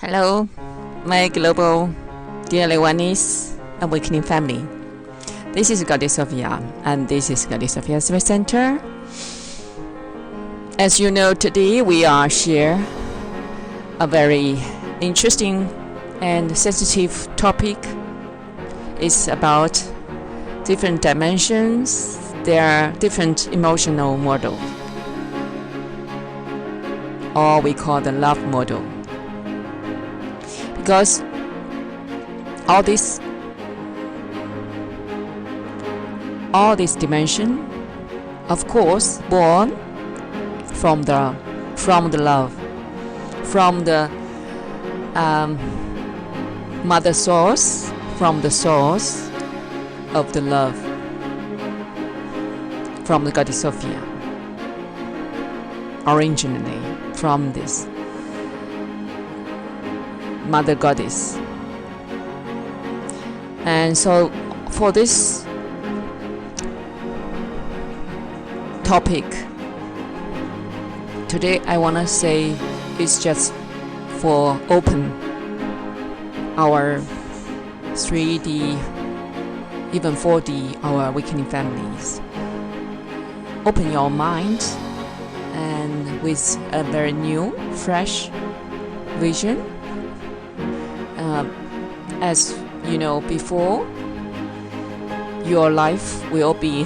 Hello, my global dear Lebanese awakening family. This is Goddess Sophia, and this is Goddess Sophia Service Center. As you know, today we are share a very interesting and sensitive topic. It's about different dimensions. There are different emotional models, or we call the love model. Because all this dimension, of course, born from the love, from the mother source, from the source of the love, from the Goddess Sophia, originally from this Mother Goddess. And so for this topic today, I want to say it's just for open our 3D, even 4D, our awakening families. Open your mind and with a very new, fresh vision. As you know, before, your life will be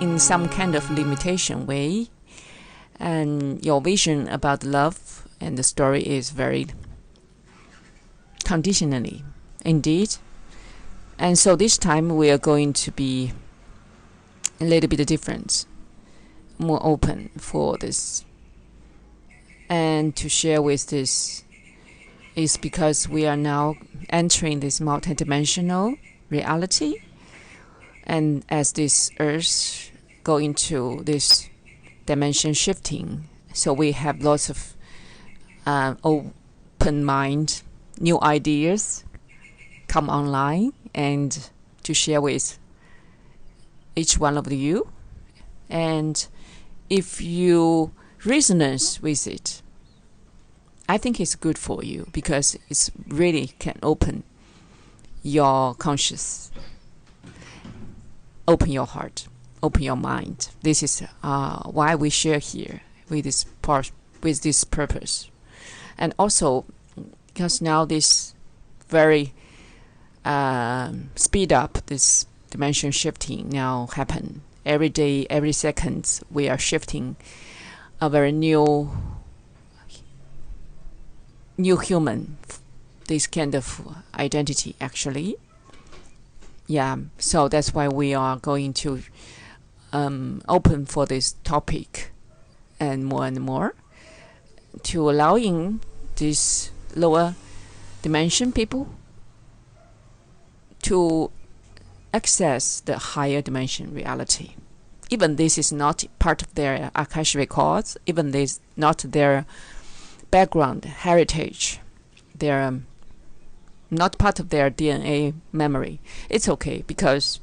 in some kind of limitation way, and your vision about love and the story is very conditionally, indeed. And so this time we are going to be a little bit different, more open for this, and to share with this is because we are now entering this multidimensional reality, and as this earth go into this dimension shifting, so we have lots of open mind, new ideas come online and to share with each one of you. And if you resonance with it, I think it's good for you, because it's really can open your conscious, open your heart, open your mind. This is why we share here with this purpose. And also because now this very speed up, this dimension shifting now happen every day, every second. We are shifting a very new human, this kind of identity actually. Yeah, so that's why we are going to open for this topic and more to allowing this lower dimension people to access the higher dimension reality. Even this is not part of their Akashic records, even this not their background, heritage, they're not part of their DNA memory. It's okay, because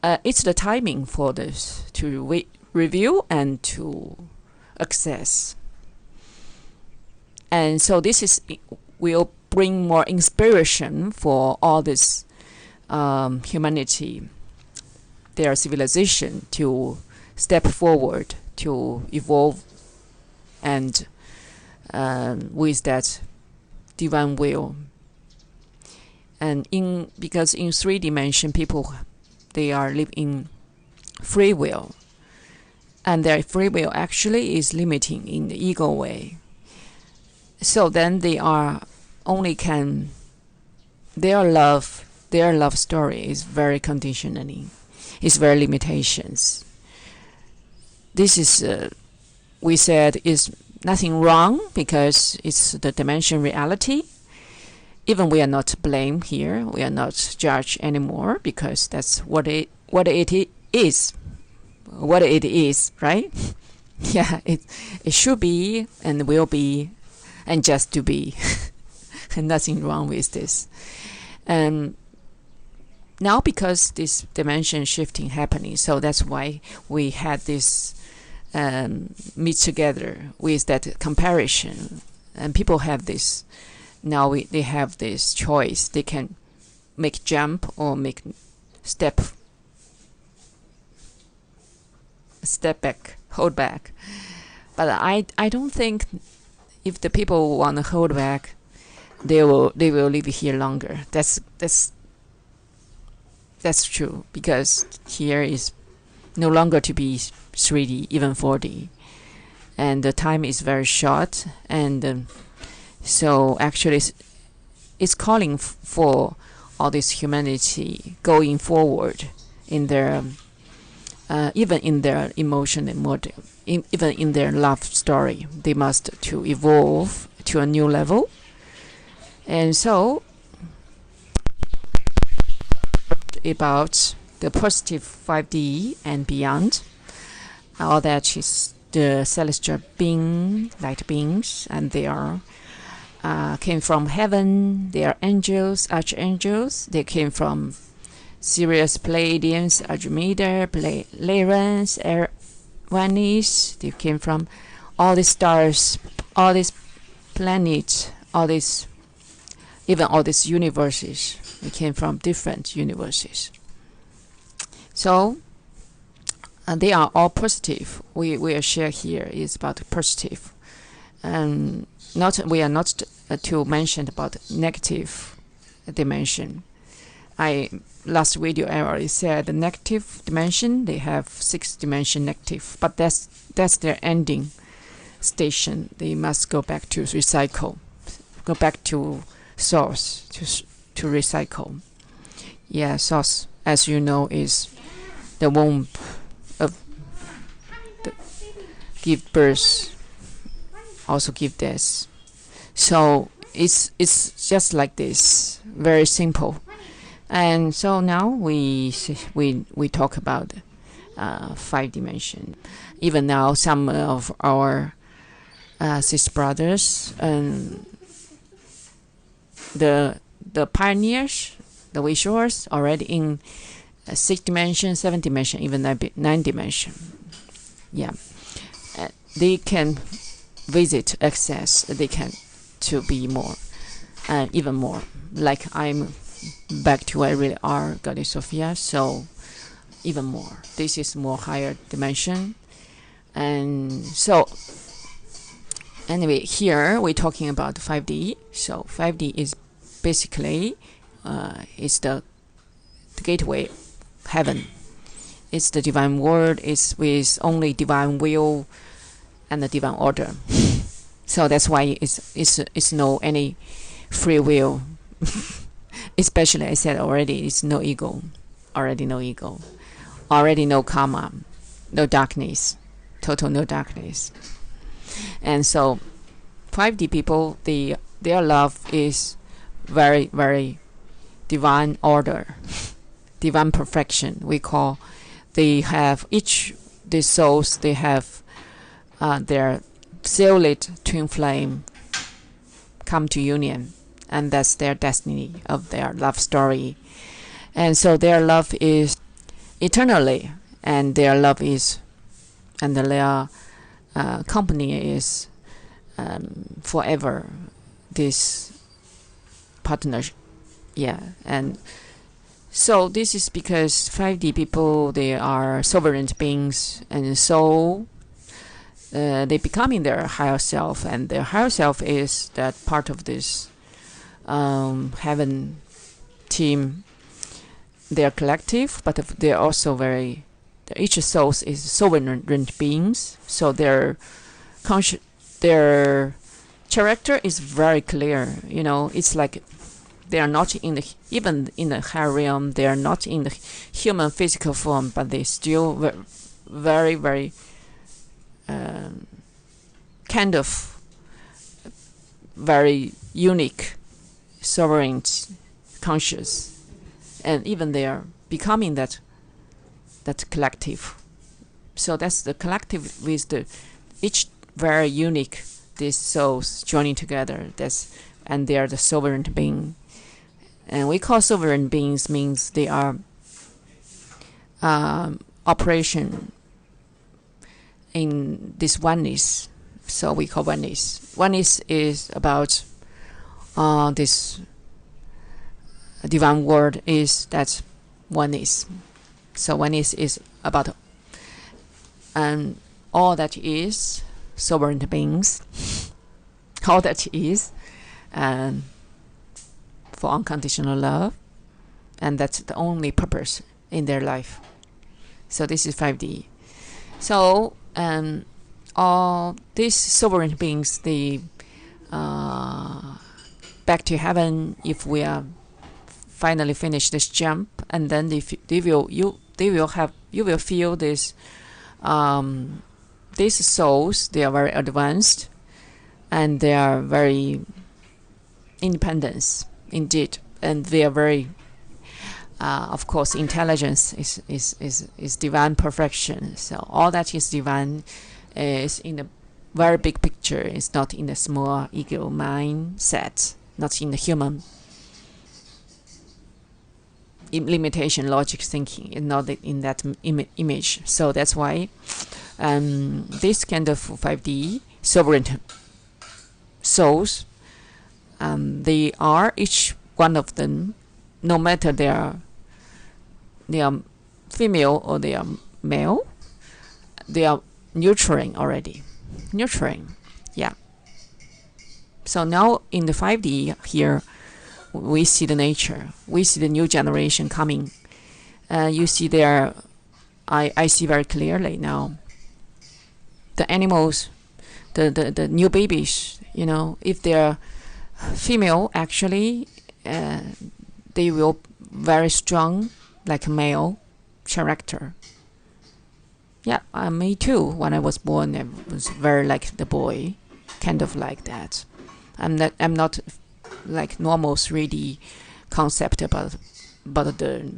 it's the timing for this to review and to access. And so this will bring more inspiration for all this humanity, their civilization, to step forward, to evolve, and with that divine will. And because in 3 dimension people, they are live in free will, and their free will actually is limiting in the ego way. So then they are only can their love story is very conditioning, is very limitations. This is we said is nothing wrong, because it's the dimension reality. Even we are not blamed here, we are not judged anymore, because that's what it is, right? Yeah, it should be and will be, and just to be. And nothing wrong with this. And now because this dimension shifting happening, so that's why we had this meet together with that comparison and people have this. Now they have this choice. They can make jump or make step back, hold back. But I don't think if the people want to hold back, they will live here longer. That's true, because here is no longer to be 3D, even 4D, and the time is very short, and so actually it's calling for all this humanity going forward in their even in their emotion and motive, even in their love story. They must to evolve to a new level. And so about the positive 5D and beyond, all that is the celestial being, light beings, and they are came from heaven. They are angels, archangels. They came from Sirius, Pleiadians, Andromeda, Lyraeans, Vanis. They came from all these stars, all these planets, all these, even all these universes. They came from different universes. So they are all positive. We will share here is about positive, and we are not to mention about negative dimension. Last video I already said the negative dimension, they have 6 dimension negative, but that's their ending station. They must go back to recycle, go back to source to recycle. Yeah, source, as you know, is the womb of the give birth, also give death. So it's just like this, very simple. And so now we talk about 5 dimension. Even now, some of our sister brothers and the pioneers, the Wishers, already in 6 dimension, 7 dimension, even 9 dimension. Yeah, they can visit, access. They can to be more, and even more. Like I'm back to where I really are, Goddess Sophia. So even more. This is more higher dimension. And so anyway, here we're talking about 5D. So 5D is basically it's the gateway, heaven. It's the divine word. It's with only divine will and the divine order. So that's why it's no any free will. Especially, I said already, it's no ego. Already no ego. Already no karma. No darkness. Total no darkness. And so 5D people, their love is very, very divine order, divine perfection. We call, they have each, the souls, they have their soul-lit twin flame come to union, and that's their destiny of their love story. And so their love is eternally, and their love is, and their company is forever, this partnership. Yeah. And so this is because 5D people, they are sovereign beings, and so they becoming their higher self, and their higher self is that part of this heaven team. They're collective, but they're also very, each soul is sovereign beings, so their character is very clear. You know, it's like they are not in the, even in the higher realm, they are not in the human physical form, but they still very, very kind of very unique, sovereign, conscious. And even they are becoming that collective. So that's the collective with the each very unique, these souls joining together. And they are the sovereign being. And we call sovereign beings means they are operation in this oneness, So we call oneness. Oneness is about this divine word is that oneness. So oneness is about all that is sovereign beings, all that is, and for unconditional love, and that's the only purpose in their life. So this is 5D. So all these sovereign beings, they back to heaven if we are finally finish this jump, and then you will feel this these souls, they are very advanced and they are very independent indeed, and they are very of course intelligence is divine perfection. So all that is divine is in the very big picture. It's not in the small ego mindset, not in the human limitation logic thinking, and not in that image. So that's why this kind of 5D sovereign souls, they are each one of them, no matter they are female or they are male, they are nurturing already. Yeah. So now in the 5D here, we see the nature, we see the new generation coming. You see there, I see very clearly now, the animals, the new babies, if they're female, actually, they will very strong, like a male character. Yeah, me too. When I was born, I was very like the boy, kind of like that. I'm not like normal 3D concept about the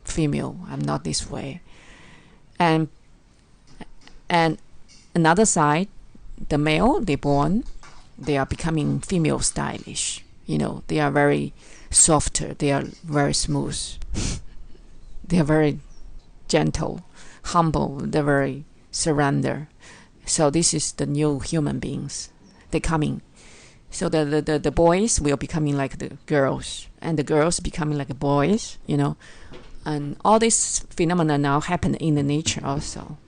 female. I'm not this way. And another side, the male, they born, they are becoming female stylish. They are very softer. They are very smooth. They are very gentle, humble. They're very surrender. So this is the new human beings. They're coming. So the boys will becoming like the girls, and the girls becoming like the boys. And all this phenomena now happen in the nature also.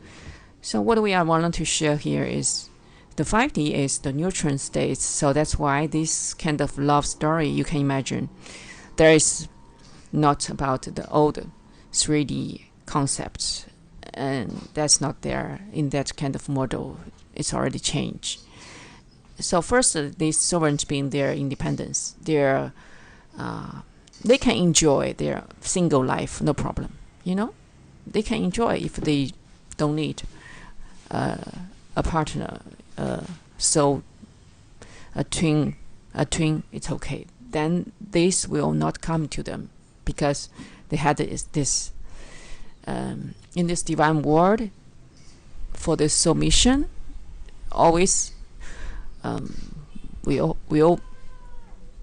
So what we are wanting to share here is the 5D is the neutron states. So that's why this kind of love story, you can imagine, there is not about the old 3D concepts, and that's not there in that kind of model. It's already changed. So first, these sovereign being their independence, they can enjoy their single life, no problem. They can enjoy if they don't need a partner. So a twin, it's okay. Then this will not come to them, because they had this in this divine world, for this submission, always we all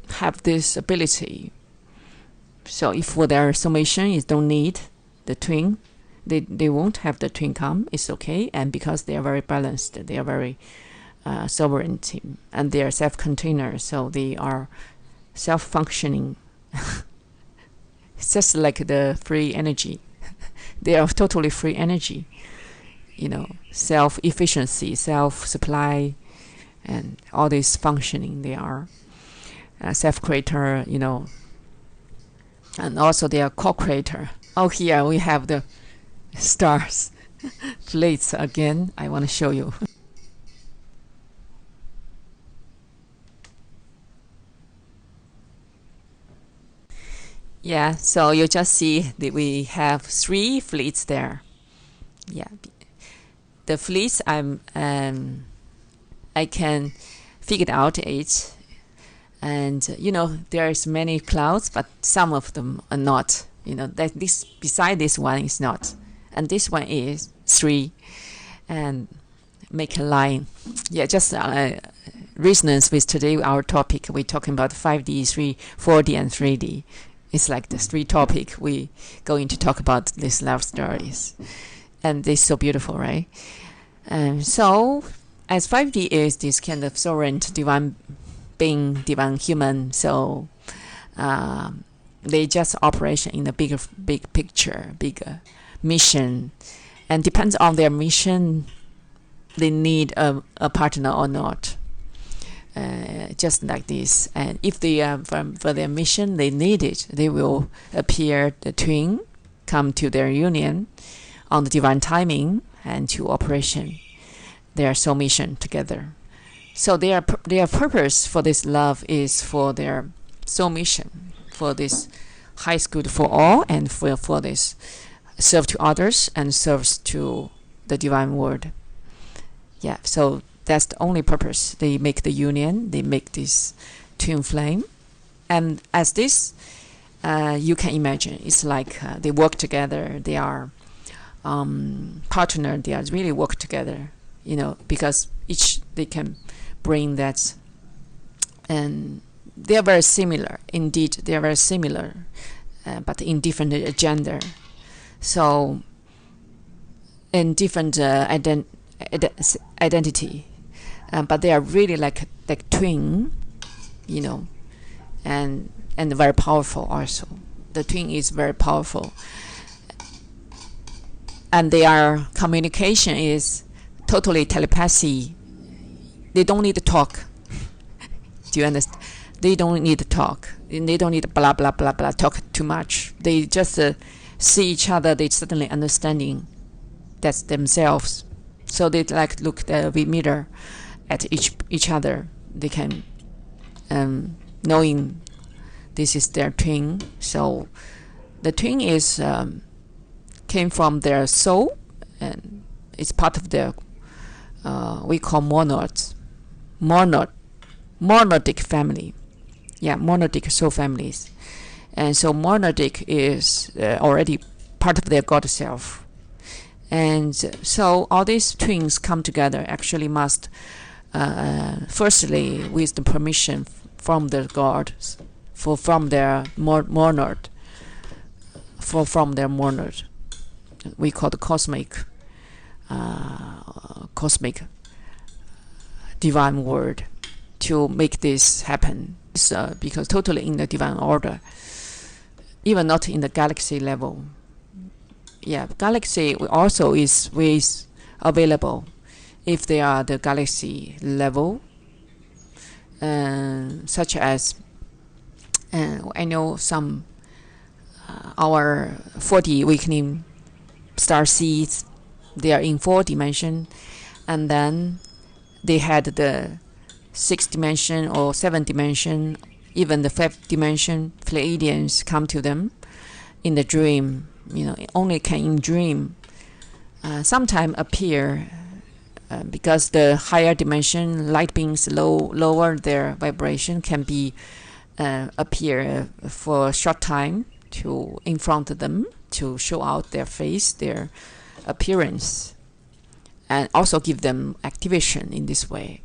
have this ability. So if for their submission is don't need the twin, they won't have the twin come. It's okay, and because they are very balanced, they are very sovereignty, and they are self-contained, so they are self-functioning. It's just like the free energy. They are totally free energy. Self-efficiency, self-supply, and all this functioning. They are self-creator, and also they are co-creator. Oh, here we have the stars plates again. I want to show you. Yeah, so you just see that we have 3 fleets there. Yeah, the fleets I can figure out it, and there is many clouds, but some of them are not. That this beside this one is not, and this one is 3, and make a line. Yeah, just resonance with today our topic. We're talking about 5D, 4D, and 3D. It's like the 3 topic we going to talk about these love stories, and they're so beautiful, right? So as 5D is this kind of sovereign divine being, divine human, so they just operation in a big picture, bigger mission, and depends on their mission, they need a partner or not. Just like this, and if they for their mission they need it, they will appear the twin, come to their union on the divine timing and to operation their soul mission together. So their purpose for this love is for their soul mission, for this highest good for all, and for this serve to others and serves to the divine world. Yeah, so that's the only purpose. They make the union, they make this twin flame. And as this, you can imagine, it's like they work together, they are partner, they are really work together, because each they can bring that, and they are very similar. Indeed, they are very similar, but in different gender. So, in different identity. But they are really like twin, and very powerful also. The twin is very powerful, and their communication is totally telepathy. They don't need to talk. Do you understand? They don't need to talk. They don't need to blah blah blah blah talk too much. They just see each other. They suddenly understanding that's themselves. So they like look the mirror at each other. They can knowing this is their twin. So the twin is came from their soul, and it's part of their we call monadic family. Yeah, monadic soul families. And so monadic is already part of their God self. And so all these twins come together actually must firstly with the permission from the gods, from their monad, from their monad. We call the cosmic divine word to make this happen. Because totally in the divine order, even not in the galaxy level. Yeah, galaxy also is ways available if they are the galaxy level, such as I know some our 40 awakening star seeds, they are in 4 dimension, and then they had the 6 dimension or 7 dimension, even the 5th dimension Pleiadians come to them in the dream. Only can in dream sometime appear because the higher dimension light beings lower their vibration can be appear for a short time to in front of them to show out their face, their appearance, and also give them activation in this way.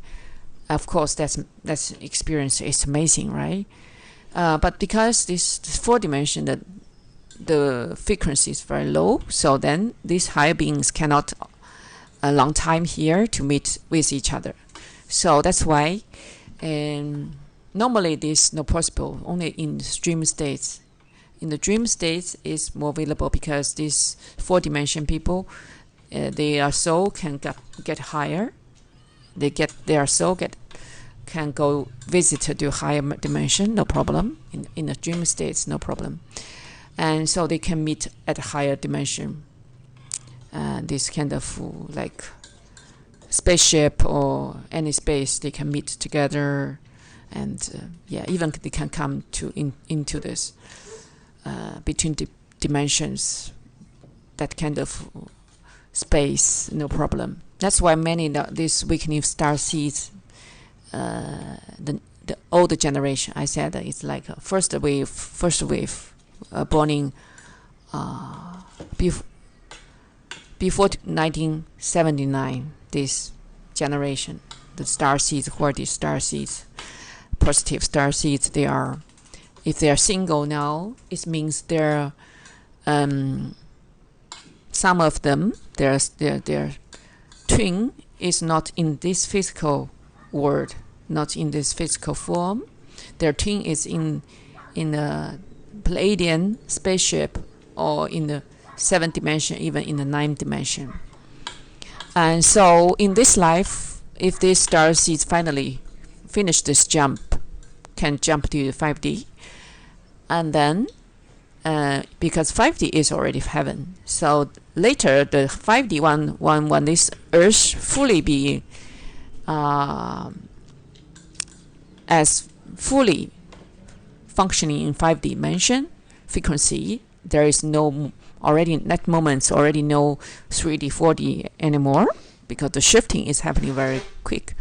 Of course, that's experience is amazing, right? But because this 4 dimension, the frequency is very low, so then these higher beings cannot a long time here to meet with each other. So that's why normally this is not possible, only in dream states. In the dream states is more available because these 4 dimension people, their soul can get higher. Their soul can go visit to higher dimension, no problem. In the dream states, no problem. And so they can meet at a higher dimension. This kind of like spaceship or any space, they can meet together, and even they can come into this between dimensions, that kind of space, no problem. That's why many these awakening star seeds, the older generation, I said it's like a first wave born in before 1979. This generation, the star seeds, who are these star seeds, positive star seeds, they are, if they are single now, it means they're some of them, their twin is not in this physical world, not in this physical form. Their twin is in a Palladian spaceship, or in the 7th dimension, even in the 9th dimension. And so in this life, if this star seeds finally finish this jump, can jump to 5D, and then because 5D is already heaven, so later the 5D when this earth fully be as fully functioning in 5D dimension frequency, there is no already in that moment already no 3D 4D anymore, because the shifting is happening very quick.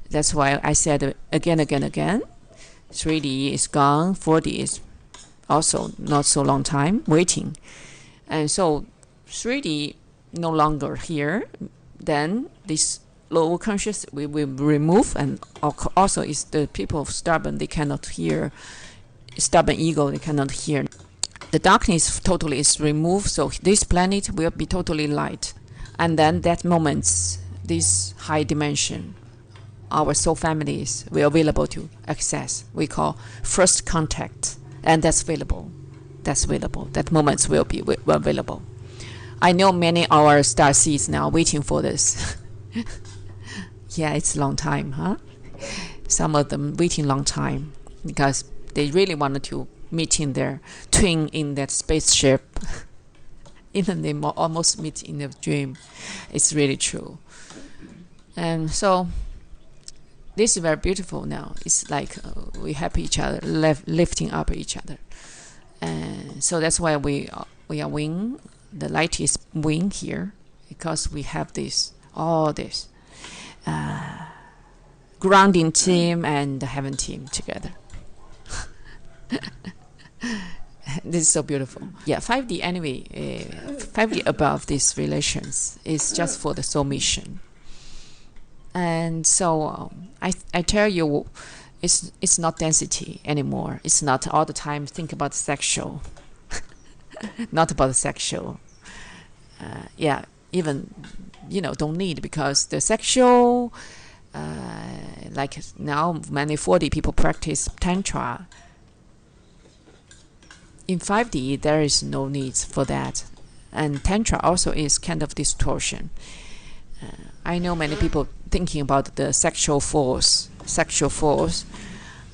That's why I said again 3D is gone, 4D is also not so long time waiting, and so 3D no longer here. Then this lower conscious we will remove, and also is the people stubborn, they cannot hear, stubborn ego, they cannot hear. The darkness totally is removed, so this planet will be totally light. And then that moment, this high dimension, our soul families will available to access. We call first contact, and that's available. That moments will be available. I know many our star seeds now waiting for this. Yeah, it's a long time, huh? Some of them waiting long time because they really wanted to meet in their twin in that spaceship. Even they almost meet in a dream. It's really true. And so this is very beautiful now. It's like we help each other, lifting up each other. And so that's why we are wing. The light is wing here, because we have all this grounding team and the heaven team together. This is so beautiful. Yeah, 5D anyway, 5D above these relations is just for the soul mission. And so I tell you, it's not density anymore. It's not all the time think about sexual. Not about the sexual. Yeah, even, don't need, because the sexual, like now many 4D people practice Tantra. In 5D, there is no need for that. And Tantra also is kind of distortion. I know many people thinking about the sexual force,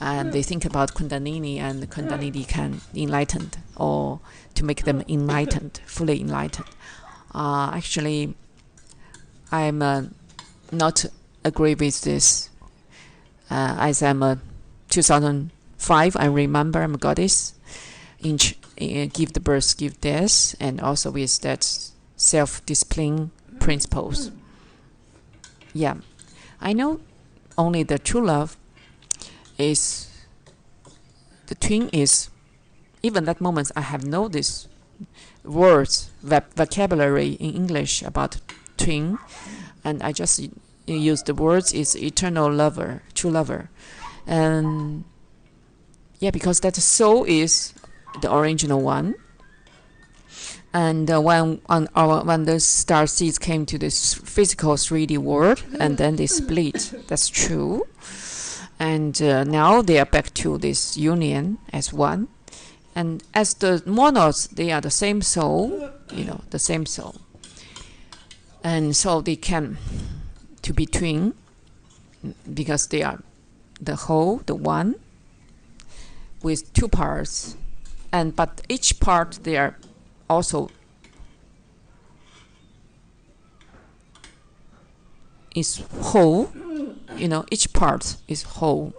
and they think about Kundalini, and the Kundalini can enlighten, or to make them enlightened, fully enlightened. Actually, I'm not agree with this. As I'm a 2005, I remember I'm a goddess. Give the birth, give death, and also with that self-discipline principles. Yeah, I know only the true love is, the twin is, even that moment I have no this words, vocabulary in English about twin, and I just use the words is eternal lover, true lover. And yeah, because that soul is the original one. And when the star seeds came to this physical 3D world, and then they split. That's true. And now they are back to this union as one. And as the monos, they are the same soul, the same soul. And so they can to be twin, because they are the whole, the one, with two parts. But each part they are also is whole, each part is whole.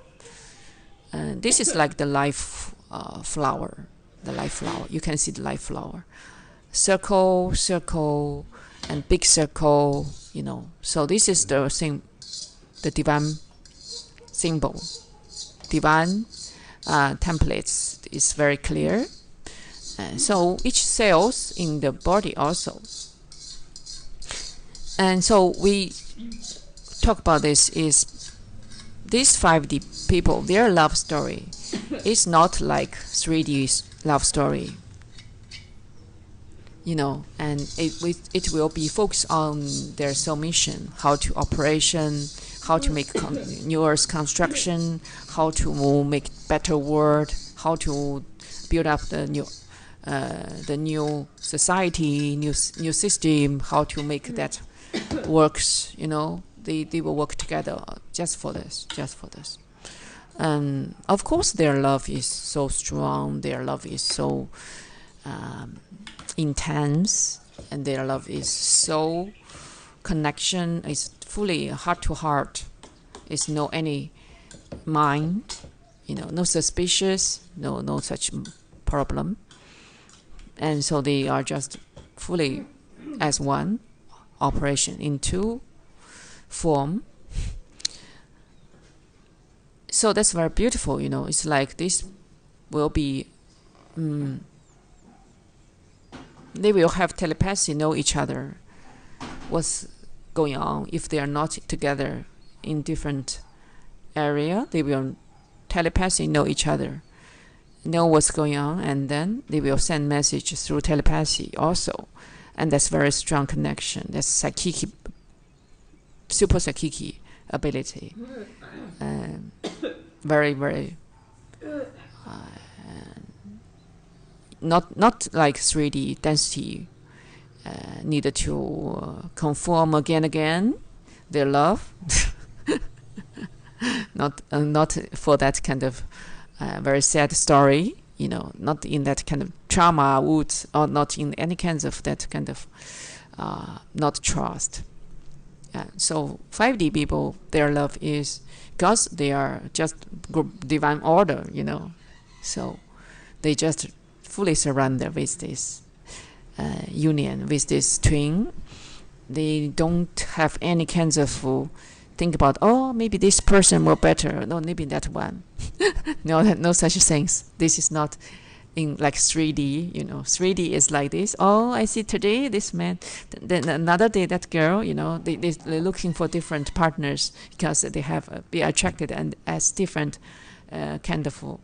And this is like the life flower, you can see the life flower, circle, and big circle, so this is the thing, the divine symbol, divine templates is very clear. So each cells in the body also. And so we talk about this is these 5D people, their love story is not like 3D love story. and it will be focused on their soul mission, how to operation, how to make new earth construction, how to make better world, how to build up the new society, new system, how to make that works. They will work together just for this. And of course, their love is so strong. Their love is so intense, and their love is so connection. Is fully heart to heart. It's no any mind, no suspicious, no such problem. And so they are just fully as one, operation in two form. So that's very beautiful. It's like this will be they will have telepathy, know each other, what's going on. If they are not together in different area, they will telepathy know each other, know what's going on, and then they will send messages through telepathy also. And that's very strong connection. That's psychic, super psychic ability. Very, very not like 3D density needed to conform again their love. Not for that kind of very sad story, not in that kind of trauma would, or not in any kinds of that kind of not trust. So 5D people, their love is because they are just divine order, so they just fully surrender with this union, with this twin. They don't have any kinds of think about, maybe this person more better, no, maybe that one. No such things. This is not in like 3D. 3D is like this. I see today this man, then another day that girl. They're looking for different partners because they have be attracted and as different kind of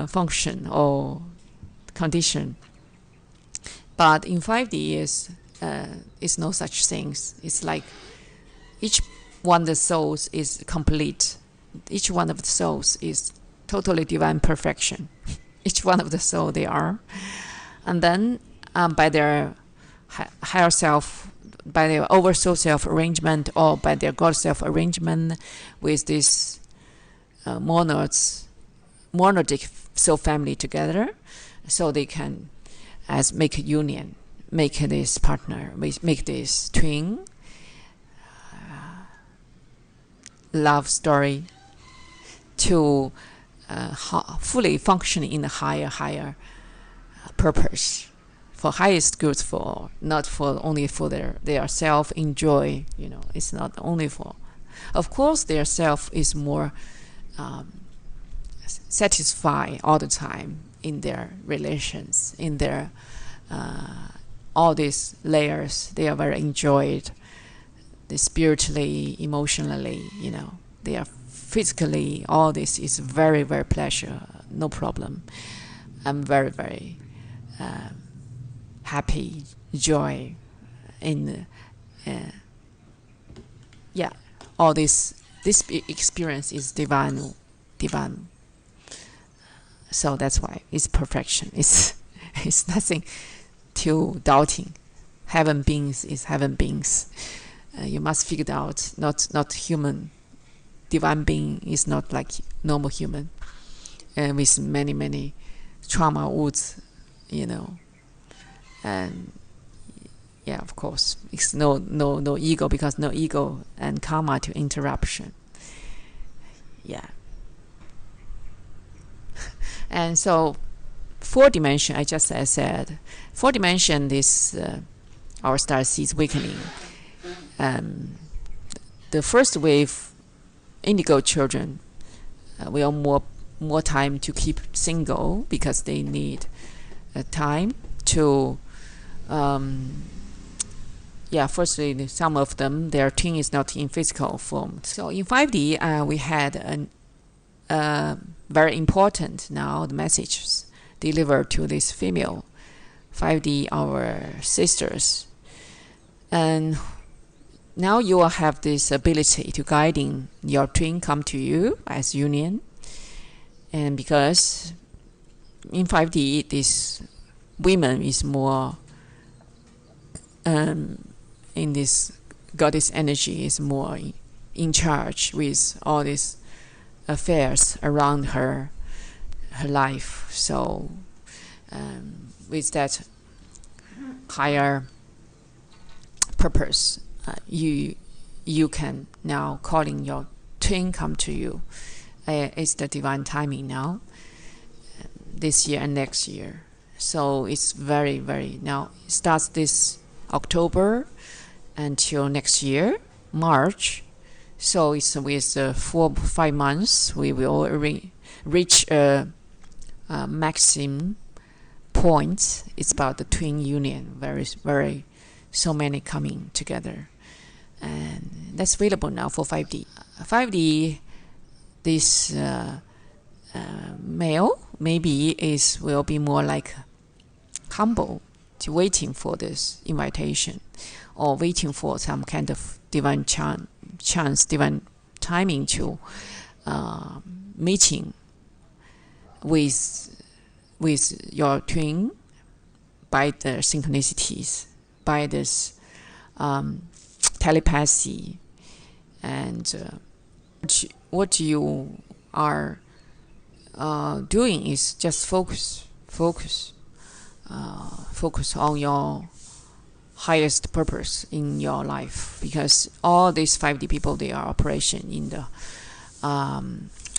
function or condition. But in 5D is no such things. It's like each one of the souls is complete. Each one of the souls is totally divine perfection. Each one of the soul they are. And then by their higher self, by their oversoul self arrangement, or by their God self arrangement with this monadic soul family together, so they can as make a union, make this partner, make this twin love story to fully function in a higher purpose, for highest good, for not for only for their self enjoy. It's not only for, of course, their self is more satisfied all the time in their relations, in their all these layers. They are very enjoyed. They spiritually, emotionally, they are physically, all this is very, very pleasure, no problem. I'm very, very happy, joy in all this experience is divine. So that's why it's perfection. It's nothing too doubting. Heaven beings is heaven beings. You must figure it out. Not human. Divine being is not like normal human, with many trauma wounds, and of course it's no ego, because no ego and karma to interruption. And so 4-dimension, I just said 4-dimension is our star seeds awakening. The first wave indigo children will more time to keep single, because they need time to firstly, some of them, their twin is not in physical form. So in 5D we had very important now the messages delivered to this female 5D, our sisters. And now you will have this ability to guiding your twin come to you as union. And because in 5D, this women is more in this goddess energy is more in charge with all these affairs around her life. So with that higher purpose, you can now calling your twin come to you. It's the divine timing now, this year and next year. So it's very, very, now it starts this October until next year, March. So it's with 4-5 months, we will reach a maximum point. It's about the twin union, very, very, so many coming together. And that's available now for 5D. 5D, this male maybe will be more like humble, to waiting for this invitation, or waiting for some kind of divine chance, divine timing to meeting with your twin by the synchronicities, by this telepathy, and what you are doing is just focus on your highest purpose in your life, because all these 5D people, they are operation in the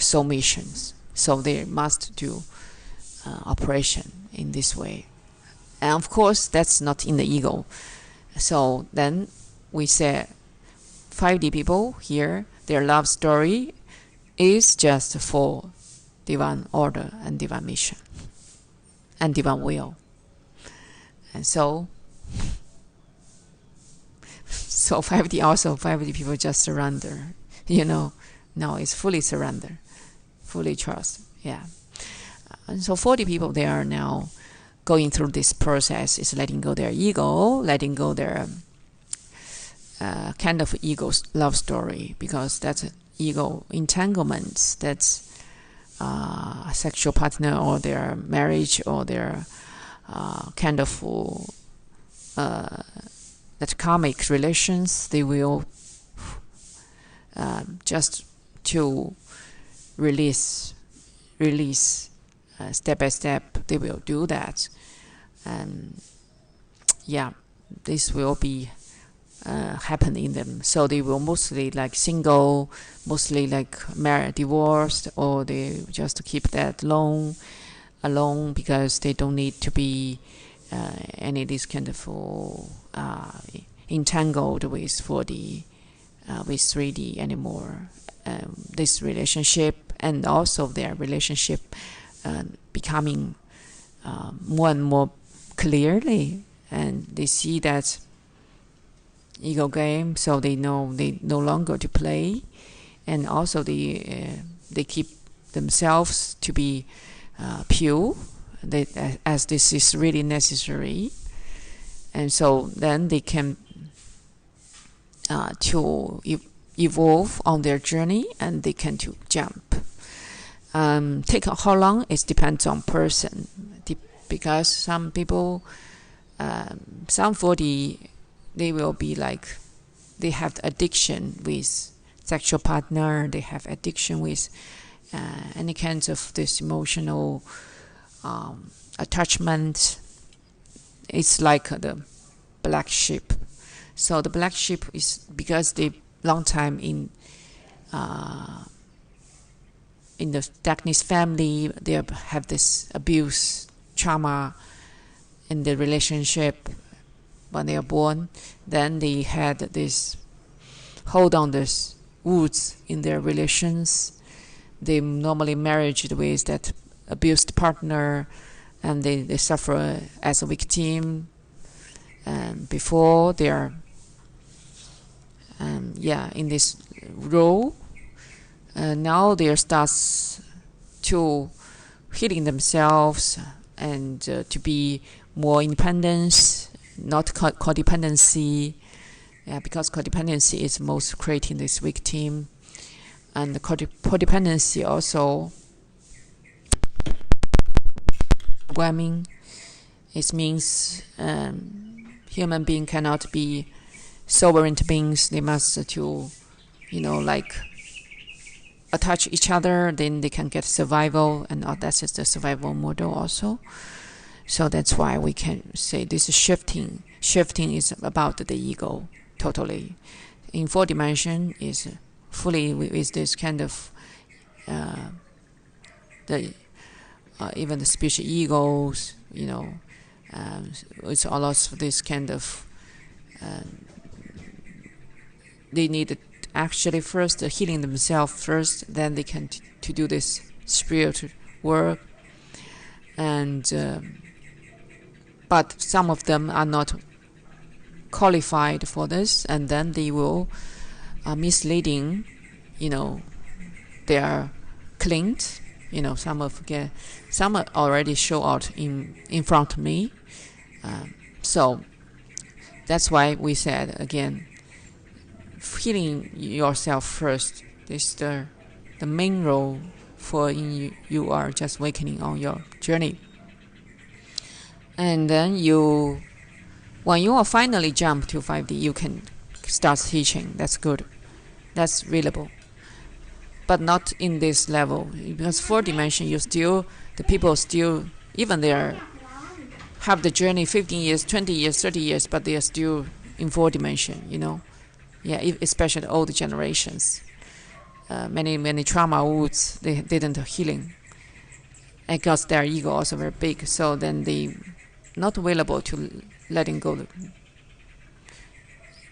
soul missions, so they must do operation in this way. And of course that's not in the ego. So then we say 5D people here, their love story is just for divine order and divine mission and divine will. And so 5D also, 5D people just surrender, now it's fully surrender, fully trust. Yeah. And so 40 people, they are now going through this process, is letting go their ego, letting go their kind of ego love story, because that's ego entanglements, that's a sexual partner or their marriage or their kind of that karmic relations, they will just to release step by step, they will do that. And this will be happen in them. So they will mostly like single, mostly like married, divorced, or they just keep that alone, because they don't need to be any this kind of entangled with 4D, with 3D anymore. This relationship, and also their relationship becoming more and more clearly, and they see that ego game, so they know they no longer to play, and also they keep themselves to be pure, as this is really necessary. And so then they can to evolve on their journey, and they can to jump. Take how long, it depends on person, because some people, some 40, they will be like, they have addiction with sexual partner, they have addiction with any kinds of this emotional attachment. It's like the black sheep. So the black sheep is because they long time in the darkness family, they have this abuse, trauma in the relationship when they are born. Then they had this hold on this wounds in their relations. They normally married with that abused partner, and they suffer as a victim. And before they are in this role, now they starts to healing themselves and to be more independence, not codependency. Yeah, because codependency is most creating this weak team, and the codependency also programming. It means human being cannot be sovereign beings. They must to, like attach each other. Then they can get survival, and that's just the survival model also. So that's why we can say this is shifting. Shifting is about the ego totally. In 4 dimension is fully with this kind of the even the spiritual egos. It's all of this kind of. They need actually first healing themselves first, then they can to do this spiritual work. And but some of them are not qualified for this, and then they will misleading. They are cleaned. Some already show out in front of me. So that's why we said again, healing yourself first is the main role for you are just awakening on your journey. And then when you are finally jump to 5D, you can start teaching. That's good. That's readable. But not in this level, because 4 dimension, the people still, even they have the journey 15 years, 20 years, 30 years, but they are still in 4 dimension. Yeah, especially the old generations. Many trauma wounds they didn't healing, because their ego also very big. So then they not available to letting go.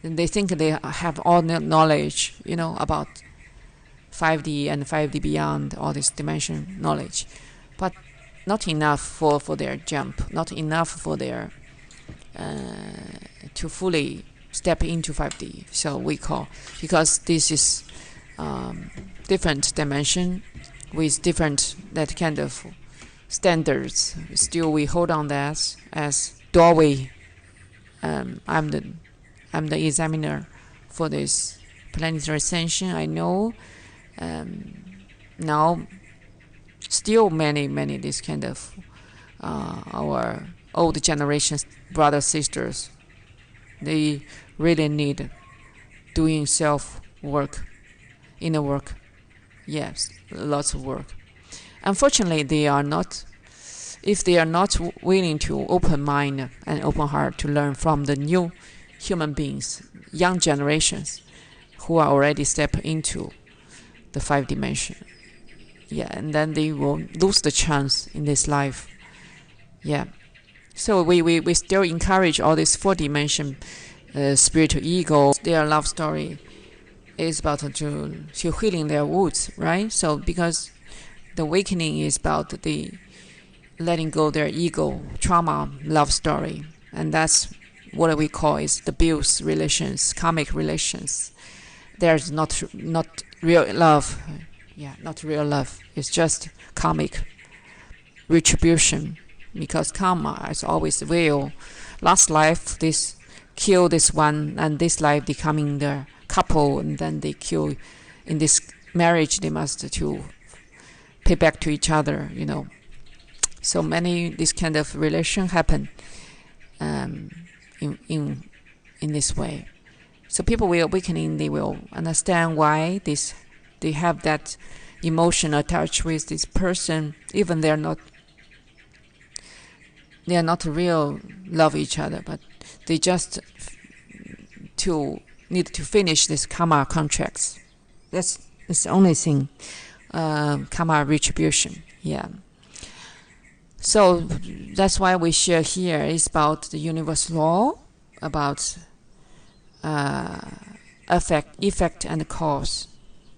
They think they have all knowledge, about 5D and 5D beyond, all this dimension knowledge, but not enough for their jump, not enough for their to fully step into 5D. So we call, because this is different dimension with different that kind of standards. Still, we hold on that as doorway. I'm the examiner for this planetary ascension. I know now still many this kind of our old generations brothers sisters, they really need doing self work, inner work. Yes, lots of work. Unfortunately, if they are not willing to open mind and open heart to learn from the new human beings, young generations who are already step into the 5 dimension. Yeah, and then they will lose the chance in this life. Yeah. So we still encourage all this 4 dimension spiritual ego. Their love story is about to healing their wounds, right? So because the awakening is about the letting go their ego, trauma, love story, and that's what we call is the abuse relations, karmic relations. There's not real love. Yeah, not real love. It's just karmic retribution, because karma is always will. Last life, this kill this one, and this life they coming the couple, and then they kill. In this marriage, they must to pay back to each other. So many this kind of relation happen in this way. So people will awakening, they will understand why they have that emotion attached with this person, even they are not real love each other, but they just need to finish this karma contracts. That's the only thing. Karma retribution. Yeah. So that's why we share here is about the universal law, about effect and cause.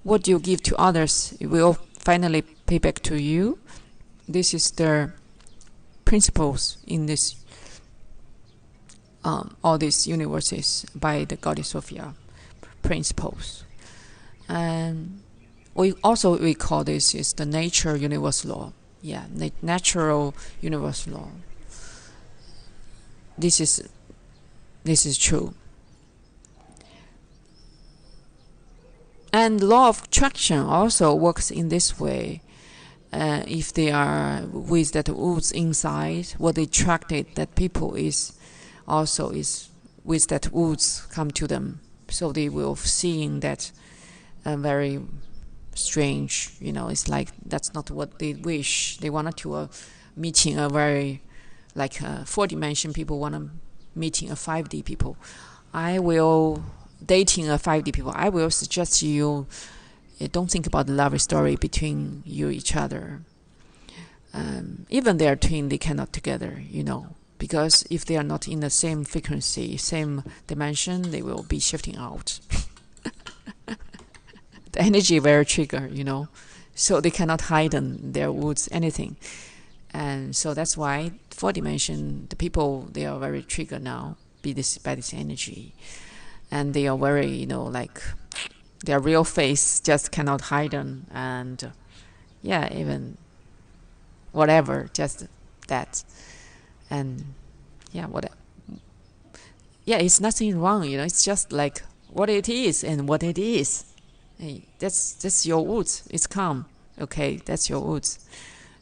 What you give to others, it will finally pay back to you. This is the principles in this all these universes by the goddess Sophia principles. And we call this is the nature universal law. Yeah, natural universal law. this is true. And law of attraction also works in this way. If they are with that woods inside, what they attracted that people is also is with that woods come to them. So they will seeing that very strange, it's like that's not what they wish. They wanted to meeting a very like 4-dimension people want to meeting a 5D people. I will dating a 5D people. I will suggest you don't think about the love story between you each other. Even they are twin, they cannot together, because if they are not in the same frequency, same dimension, they will be shifting out. The energy very trigger, so they cannot hide in their woods anything. And so that's why 4-dimension, the people, they are very triggered now by this energy. And they are very, like their real face just cannot hide them. And even whatever, just that. And it's nothing wrong, it's just like what it is and what it is. Hey, that's your woods. It's calm. Okay, that's your woods.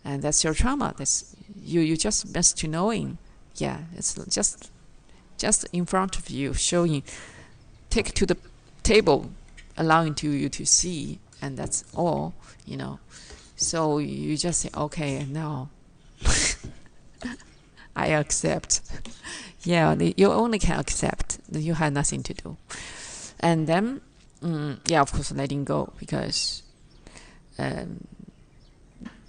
And that's your trauma. That's you just best to knowing. Yeah, it's just in front of you, showing, take to the table, allowing to you to see, and that's all, So you just say, okay, now I accept. You only can accept. You have nothing to do. And then, of course, letting go, because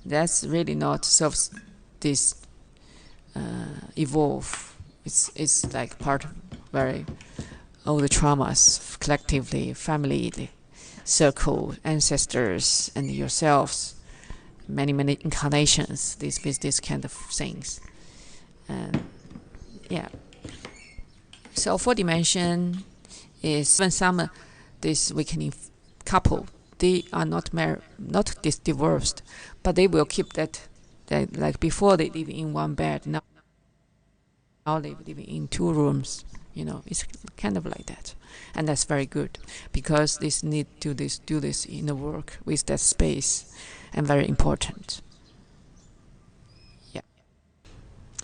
that's really not serves this evolve. It's like part of very all the traumas collectively, family, the circle, ancestors, and yourselves, many incarnations. This kind of things, and So 4-dimension is when some this weakening couple, they are not married, not divorced, but they will keep that like before they live in one bed. Now they live in 2 rooms. It's kind of like that, and that's very good, because this need to do this inner work with that space, and very important.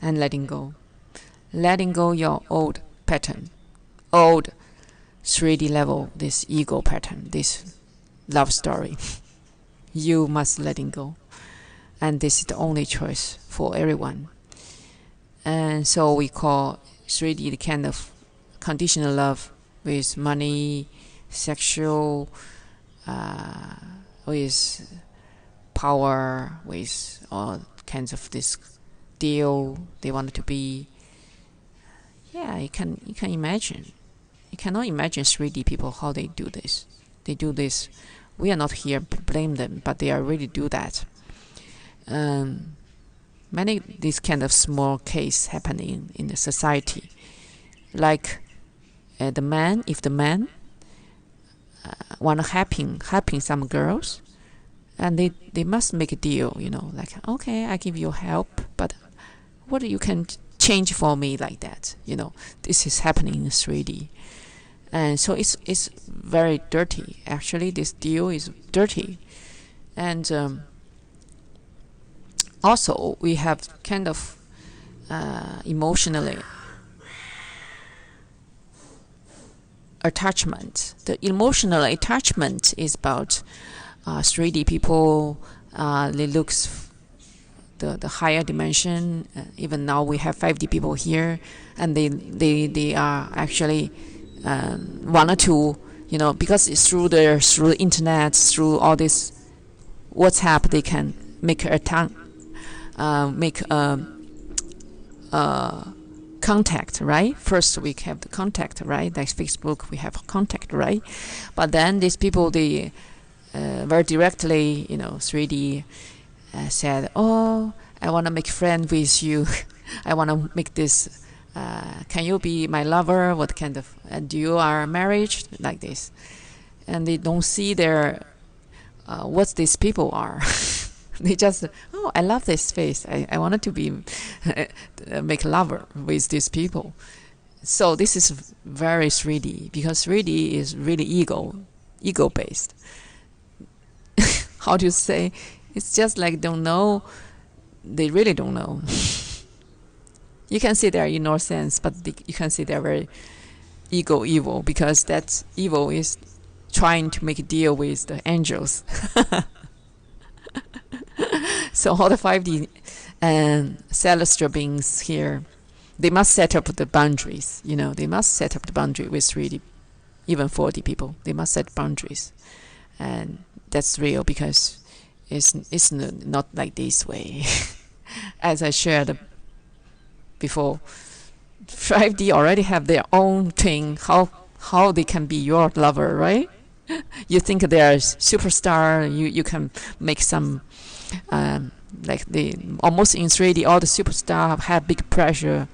And letting go your old pattern, old 3D level, this ego pattern, this love story. You must letting go, and this is the only choice for everyone. And so we call 3D the kind of conditional love with money, sexual, with power, with all kinds of this deal they want to be. You can imagine. You cannot imagine 3D people how they do this. They do this. We are not here to blame them, but they are really do that. Many this kind of small case happening in the society, like if the man want to helping some girls, and they must make a deal, like, okay, I give you help, but what you can change for me like that, this is happening in 3D. And so it's very dirty. Actually, this deal is dirty. And also we have kind of emotionally attachment. The emotional attachment is about 3D people. They looks the higher dimension. Even now we have 5D people here, and they are actually wanted to, because it's through the internet, through all this WhatsApp, they can make contact, right? First we have the contact, right? Like Facebook, we have contact, right? But then these people, they very directly, 3D said, oh, I want to make friend with you. I want to make this. Can you be my lover? What kind of? And you are married, like this, and they don't see their what these people are. They just, oh, I love this face. I wanted to be make lover with these people. So this is very 3D, because 3D is really ego based. How do you say? It's just like don't know. They really don't know. You can see their innocence, but you can see they're very evil, because that evil is trying to make a deal with the angels. So all the 5D and celestial beings here, they must set up the boundaries. They must set up the boundary with 3D, even 4D people. They must set boundaries, and that's real, because it's not like this way. As I shared before, 5D already have their own thing. How they can be your lover, right? You think they're superstar. You can make some like they almost in 3D. All the superstar have big pressure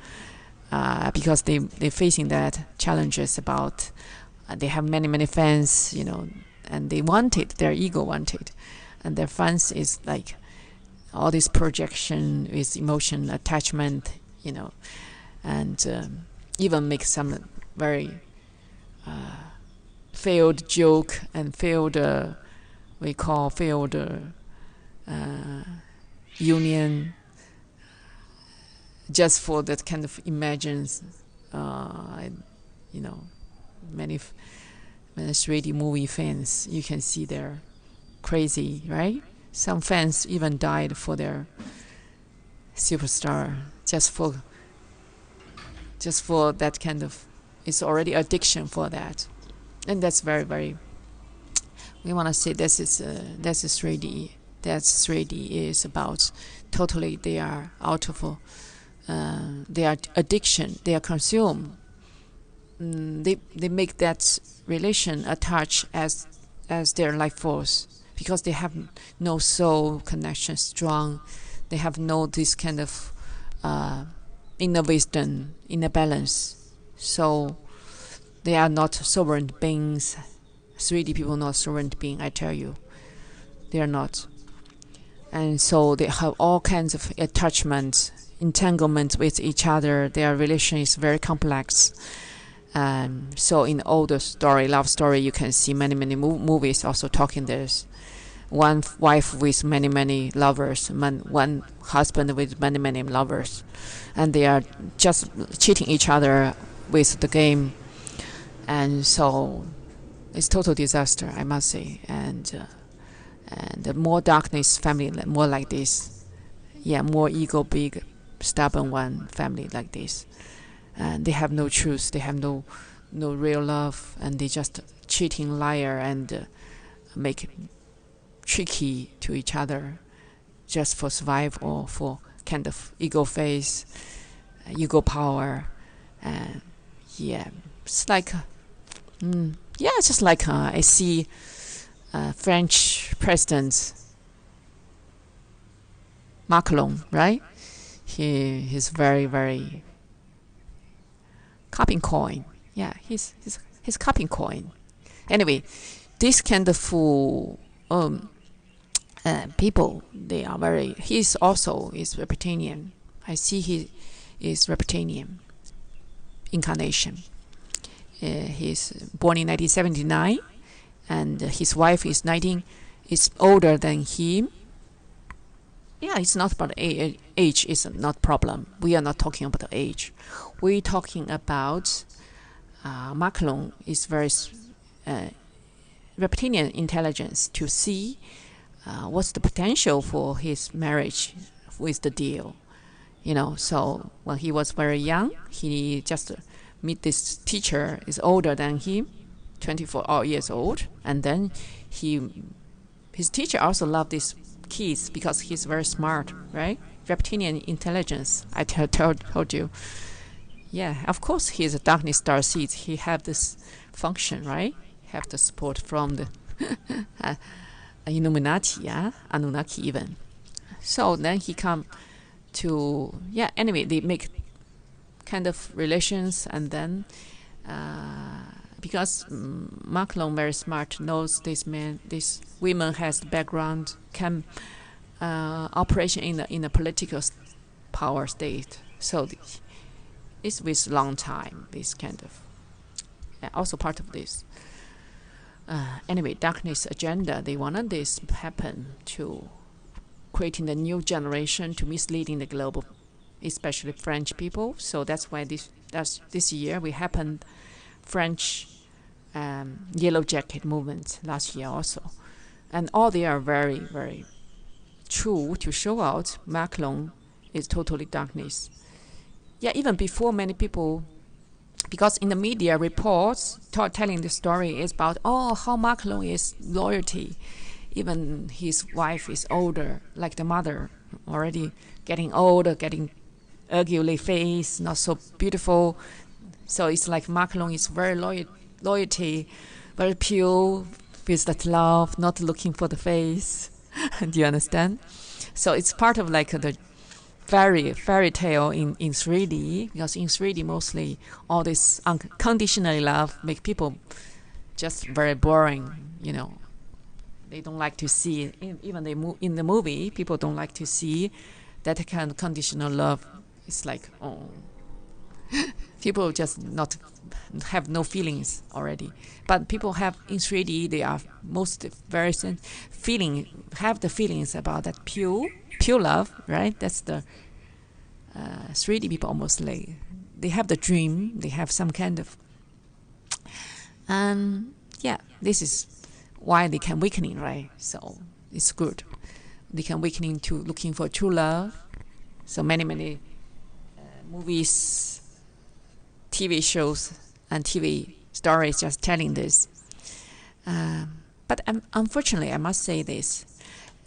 because they're facing that challenges about they have many fans, and they want it. Their ego want it, and their fans is like all this projection with emotion attachment, and even make some very failed joke and failed we call failed union, just for that kind of imagines many 3D movie fans, you can see they're crazy, right? Some fans even died for their superstar, just for that kind of, it's already addiction for that. And that's very, we want to say that's 3D. That's 3D is about totally they are out of their addiction, they are consumed. They make that relation attach as their life force, because they have no soul connection strong. They have no this kind of inner wisdom, inner balance. So they are not sovereign beings. 3D people not sovereign being, I tell you. They are not. And so they have all kinds of attachment, entanglement with each other. Their relation is very complex. So in all the love story, you can see many movies also talking this. One wife with many lovers, one husband with many lovers, and they are just cheating each other with the game, and so it's total disaster, I must say. And the more darkness family, more like this, more ego big, stubborn one family like this, and they have no truth, they have no real love, and they just cheating liar and make tricky to each other just for survival or for kind of ego face, ego power. And it's like it's just like I see French President Macron, right? He's very copying coin. He's copying coin. Anyway, this kind of people, they are very. He's also is reptilian. I see he is reptilian incarnation. He's born in 1979, and his wife is older than him. It's not about age. Age is not problem. We are not talking about the age. We're talking about Macron is very reptilian intelligence to see what's the potential for his marriage with the deal. So when he was very young, he just meet this teacher is older than him, 24 years old, and then his teacher also loved these kids because he's very smart, right? Reptilian intelligence, I told you. Of course he's a darkness star seed. He have this function, right? Have the support from the Illuminati, Anunnaki even. So then he come to anyway, they make kind of relations, and then because Macron very smart, knows this women has the background, can operation in a political power state. So it's with long time. This kind of also part of this. Anyway, darkness agenda. They wanted this happen to creating the new generation, to misleading the global, especially French people. So that's why this year we happened French Yellow Jacket movement last year also, and all they are very, very true to show out Macron is totally darkness. Yeah, even before many people, because in the media reports telling the story is about how Macron is loyalty. Even his wife is older, like the mother, already getting older, getting ugly face, not so beautiful. So it's like Macron is very loyalty, very pure, with that love, not looking for the face. Do you understand? So it's part of like the fairy tale in 3D, because in 3D mostly all this unconditional love make people just very boring, They don't like to see it. Even in the movie, people don't like to see that kind of conditional love. It's like, people just not have no feelings already. But people have in 3D, they are most very have the feelings about that pure love, right? That's the 3D people almost like they have the dream, they have some kind of, this is why they can weakening, right? So it's good. They can weakening to looking for true love. So many movies, TV shows, and TV stories just telling this. But unfortunately, I must say this: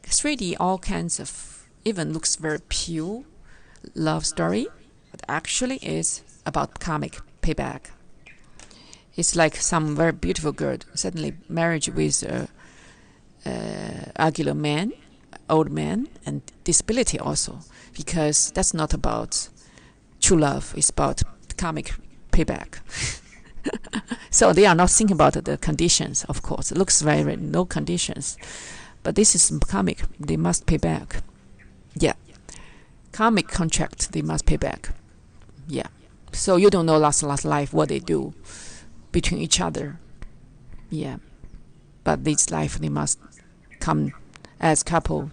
3D all kinds of even looks very pure love story, but actually is about karmic payback. It's like some very beautiful girl suddenly marriage with a regular man, old man, and disability also, because that's not about true love. It's about karmic payback. So they are not thinking about the conditions, of course. It looks very no conditions, but this is karmic. They must pay back. Yeah, karmic contract. They must pay back. Yeah. So you don't know last life what they do between each other. Yeah. But this life they must come as couple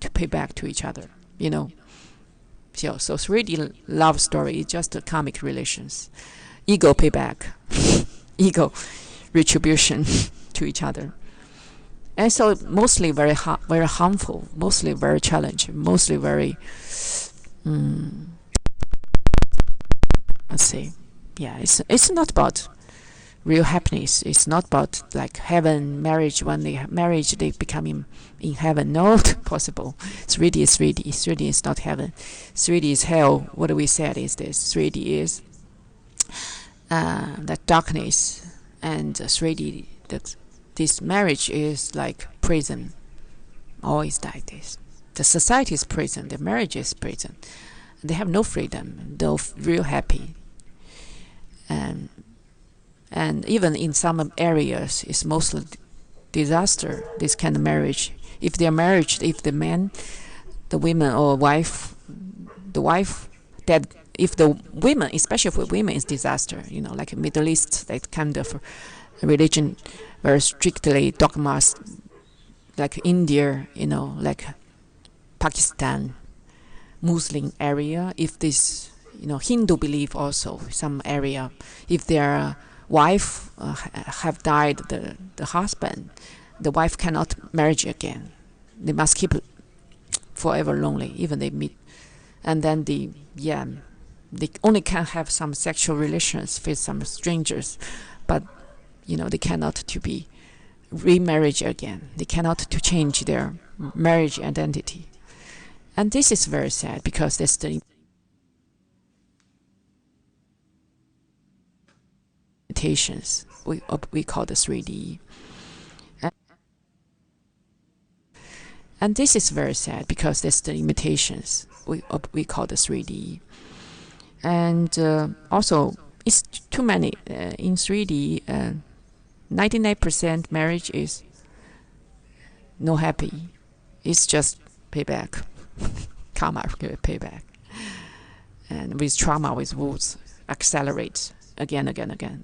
to pay back to each other. So 3D love story is just a karmic relations. Ego payback. Ego retribution to each other. And so mostly very very harmful, mostly very challenging, mostly very let's say, it's not about real happiness. It's not about like heaven, marriage. When they marriage, they become in heaven. Not possible. 3D is 3D. 3D is not heaven. 3D is hell. What we said is this. 3D is that darkness, and 3D that this marriage is like prison. Always like this. The society is prison. The marriage is prison. They have no freedom. No real happy. And even in some areas, it's mostly disaster. This kind of marriage. If they are married, if the man, the women or wife, the wife dead. If the women, especially for women, is disaster. Like Middle East, that kind of religion, very strictly dogmas, like India, like Pakistan, Muslim area. If this, Hindu belief also some area. If their wife have died, the husband, the wife cannot marry again. They must keep forever lonely, even they meet, and then they only can have some sexual relations with some strangers, but they cannot to be remarriage again. They cannot to change their marriage identity, and this is very sad because that's the limitations we call the 3D. And this is very sad because that's the limitations we call the 3D. And also, it's too many. In 3D, 99% marriage is no happy. It's just payback, karma payback. And with trauma, with wounds, accelerate again,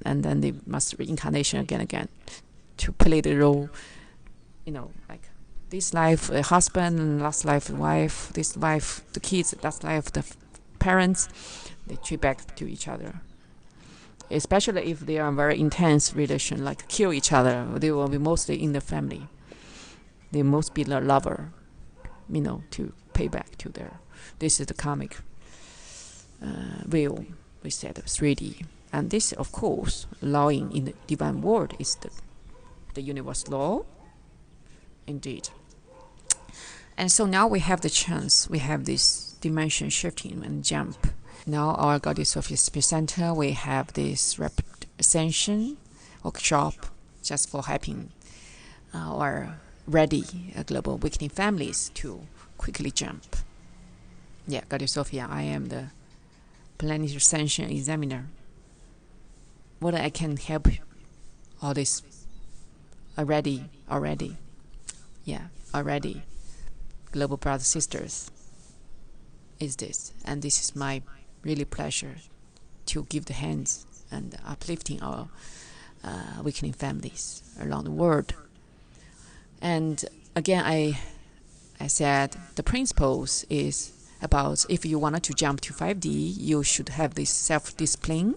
and then they must reincarnation again to play the role, like this life a husband, last life a wife, this life the kids, last life the parents. They treat back to each other, especially if they are very intense relation, like kill each other. They will be mostly in the family. They must be the lover, to pay back to their. This is the karmic will. We said 3D, and this, of course, allowing in the divine world is the universe law, indeed. And so now we have the chance. We have this dimension shifting and jump. Now our Goddess Sophia Spirit Center, we have this Ascension workshop just for helping our ready global awakening families to quickly jump. Yeah, Goddess Sophia, I am the Planetary Ascension Examiner. What I can help all this already. Yeah, already. Global brothers sisters is this, and this is my really pleasure to give the hands and uplifting our awakening families around the world. And again, I said the principles is about if you wanted to jump to 5D, you should have this self-discipline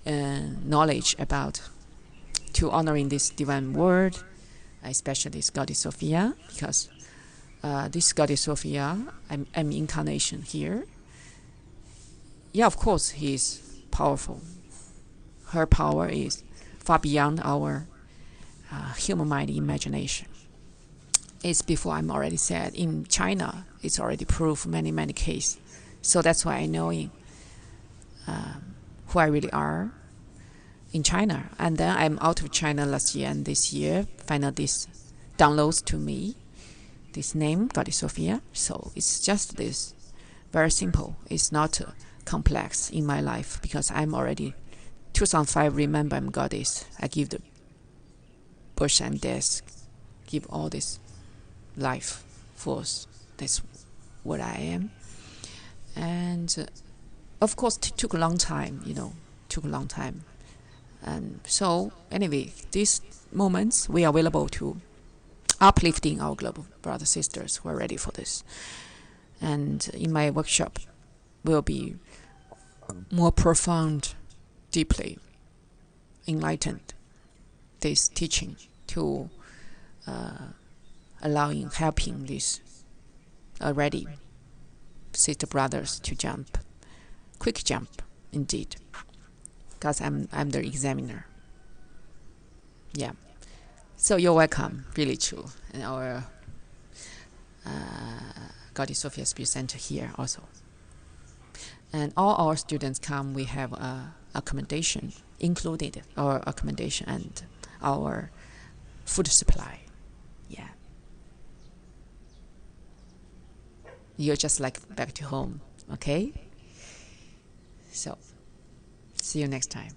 knowledge about to honoring this divine word, especially this Goddess Sophia, because this Goddess Sophia, I'm incarnation here. Yeah, of course, he is powerful. Her power is far beyond our human mind imagination. It's before I'm already said in China, it's already proved many cases. So that's why I know who I really are in China. And then I'm out of China last year, and this year finally this downloads to me this name, Goddess Sophia. So it's just this, very simple. It's not complex in my life, because I'm already 2005. Remember, I'm goddess. I give the birth and death, give all this life force. That's what I am. And of course, it took a long time. Took a long time. And so anyway, these moments we are available to uplifting our global brothers sisters who are ready for this. And in my workshop will be more profound, deeply enlightened this teaching to helping these already sister brothers to jump, quick jump, indeed, because I'm the examiner. Yeah. So you're welcome, really true, in our Goddess Sophia Spirit Center here also. And all our students come, we have accommodation included, our accommodation and our food supply. Yeah. You're just like back to home, okay? So, see you next time.